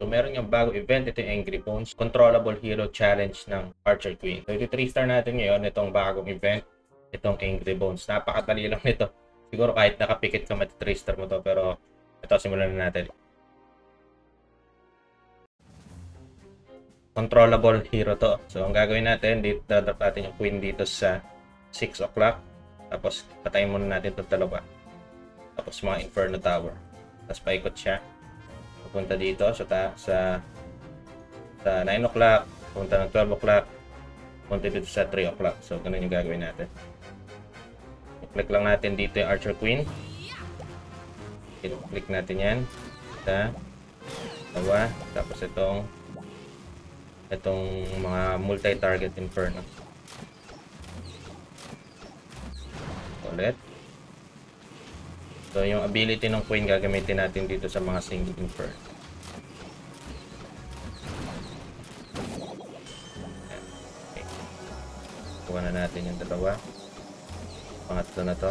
So, meron yung bago event. Ito yung Angry Bones. Controllable Hero Challenge ng Archer Queen. So, ito 3-star natin ngayon. Itong bagong event. Itong Angry Bones. Napakadali lang nito. Siguro kahit nakapikit ka, mati 3-star mo to. Pero, ito, simulan na natin. Controllable hero to. So, ang gagawin natin, dito dadrop natin yung queen dito sa 6 o'clock. Tapos, patayin muna natin itong dalawa. Tapos, mga Inferno Tower. Tapos, paikot siya. Pupunta dito sa 9 o'clock. Pupunta ng 12 o'clock. Pupunta dito sa 3 o'clock. So, ganun yung gagawin natin. I-click lang natin dito yung Archer Queen. I-click natin yan. Sa dalawa. Tapos, itong mga multi-target Inferno. Ulit. So, yung ability ng Queen gagamitin natin dito sa mga single Inferno. Okay. Kuha na natin yung dalawa. Pangatlo na to.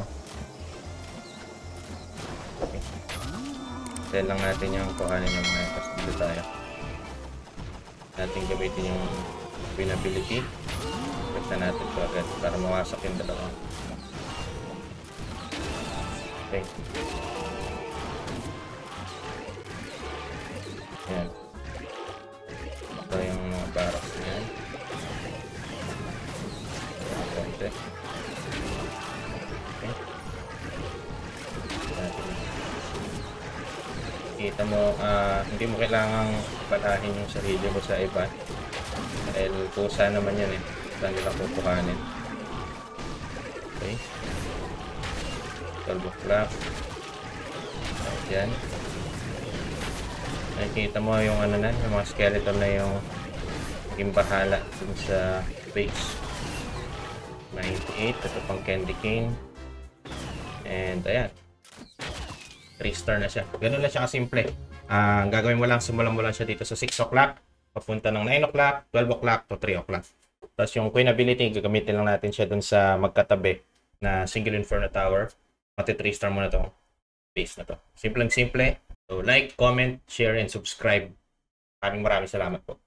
Okay. Then lang natin yung kuhanin yung mga tapos dito tayo. Natin gamitin yung Queen ability. Click na natin ito agad para mawasak yung dalawa. Okay. Ayan. Ito yung mga barracks na yan. Okay. Kita mo, hindi mo kailangang palahin yung sarili mo sa iba. Dahil kusa naman yan eh. Saan nila kukuhanin. Okay. 12 o'clock. Ayan. Nakikita mo yung ano na, yung mga skeleton na yung naging bahala dun sa base. 98. Ito pang Candy Cane. And ayan. 3-star na siya. Ganun lang siya kasimple. Gagawin mo lang, simulan mo lang siya dito sa 6 o'clock. Papunta ng 9 o'clock, 12 o'clock to 3 o'clock. Tapos yung Queen ability, gagamitin lang natin siya dun sa magkatabi na single Inferno Tower. Mati 3-star mo na to. Base na to. Simple. So like, comment, share, and subscribe. Maraming salamat po.